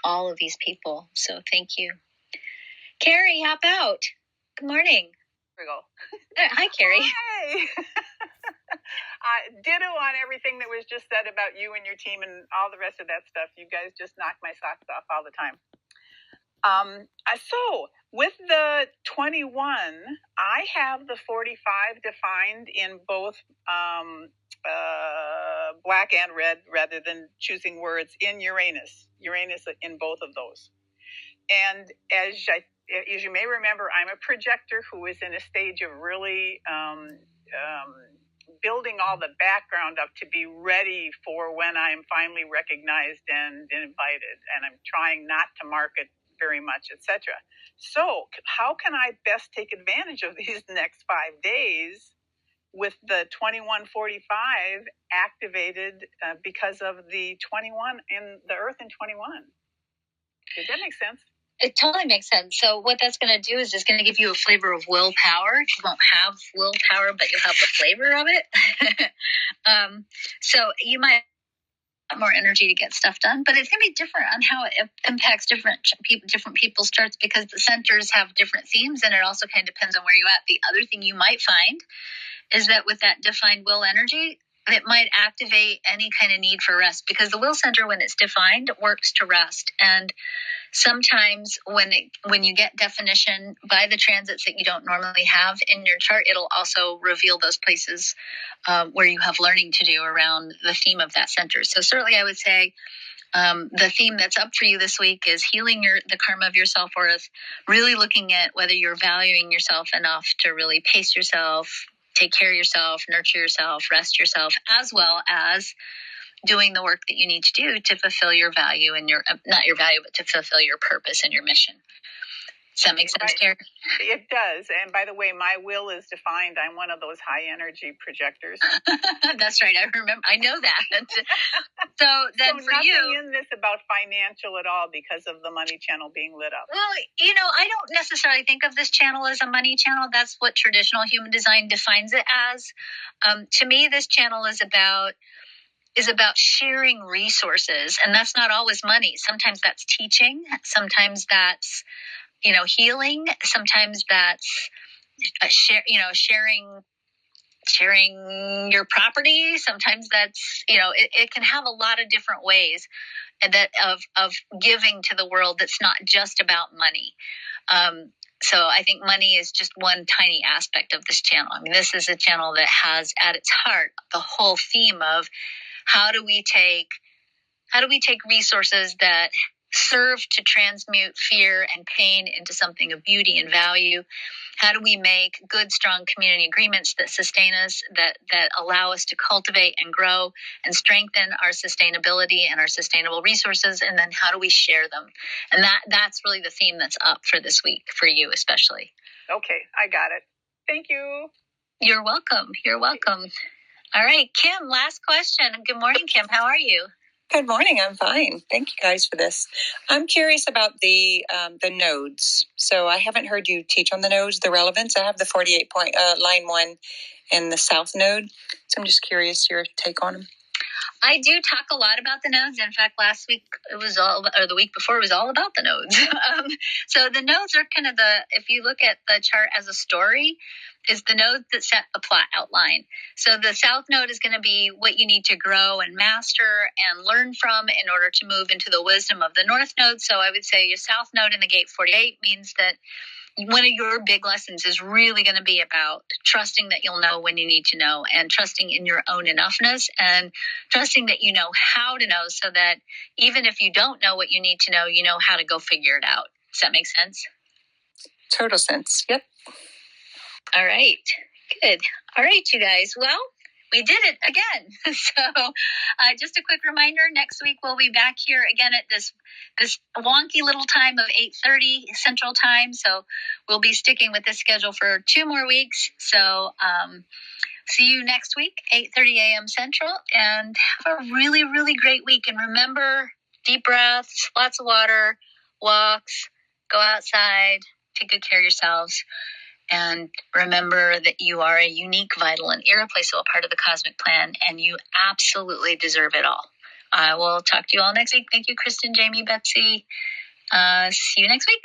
all of these people. So thank you. Carrie, hop out. Good morning. Hi, Carrie. Hi. Ditto on everything that was just said about you and your team and all the rest of that stuff. You guys just knock my socks off all the time. So with the 21, I have the 45 defined in both black and red, rather than choosing words, in Uranus in both of those. And as you may remember, I'm a projector who is in a stage of really building all the background up to be ready for when I'm finally recognized and invited. And I'm trying not to market very much, etc. So how can I best take advantage of these next 5 days with the 2145 activated because of the 21 in the Earth in 21? Does that make sense? It totally makes sense. So what that's going to do is it's going to give you a flavor of willpower. You won't have willpower, but you'll have the flavor of it. So you might more energy to get stuff done, but it's going to be different on how it impacts different people's charts, because the centers have different themes, and it also kind of depends on where you're at. The other thing you might find is that with that defined will energy, it might activate any kind of need for rest, because the will center, when it's defined, works to rest. And sometimes when you get definition by the transits that you don't normally have in your chart, it'll also reveal those places where you have learning to do around the theme of that center. So certainly I would say the theme that's up for you this week is healing the karma of your self-worth, really looking at whether you're valuing yourself enough to really pace yourself, take care of yourself, nurture yourself, rest yourself, as well as doing the work that you need to do to fulfill your value and not your value, but to fulfill your purpose and your mission. Does that make sense, Karen? It does. And by the way, my will is defined. I'm one of those high energy projectors. That's right. I remember. I know that. So then for nothing you, in this about financial at all because of the money channel being lit up. Well, I don't necessarily think of this channel as a money channel. That's what traditional human design defines it as. To me, this channel is about sharing resources, and that's not always money. Sometimes that's teaching. Sometimes that's healing. Sometimes that's sharing your property. Sometimes that's it can have a lot of different ways that of giving to the world that's not just about money. So I think money is just one tiny aspect of this channel. I mean, this is a channel that has at its heart the whole theme of how do we take resources that serve to transmute fear and pain into something of beauty and value? How do we make good, strong community agreements that sustain us, that allow us to cultivate and grow and strengthen our sustainability and our sustainable resources? And then how do we share them? And that's really the theme that's up for this week, for you especially. Okay, I got it. Thank you. You're welcome. You're welcome. All right, Kim, last question. Good morning, Kim. How are you? Good morning. I'm fine. Thank you guys for this. I'm curious about the nodes. So I haven't heard you teach on the nodes, the relevance. I have the 48 point line 1 in the south node. So I'm just curious your take on them. I do talk a lot about the nodes. In fact, last week the week before, it was all about the nodes. So the nodes are kind of if you look at the chart as a story, is the nodes that set the plot outline. So the south node is going to be what you need to grow and master and learn from in order to move into the wisdom of the north node. So I would say your south node in the gate 48 means that one of your big lessons is really going to be about trusting that you'll know when you need to know, and trusting in your own enoughness, and trusting that you know how to know, so that even if you don't know what you need to know, you know how to go figure it out. Does that make sense? Total sense. Yep. All right. Good. All right, you guys. Well, we did it again. So just a quick reminder, next week we'll be back here again at this wonky little time of 8:30 Central Time. So we'll be sticking with this schedule for 2 more weeks. So see you next week, 8:30 a.m. Central, and have a really, really great week. And remember, deep breaths, lots of water, walks, go outside, take good care of yourselves. And remember that you are a unique, vital, and irreplaceable part of the cosmic plan, and you absolutely deserve it all. I will talk to you all next week. Thank you, Kristen, Jamie, Betsy. See you next week.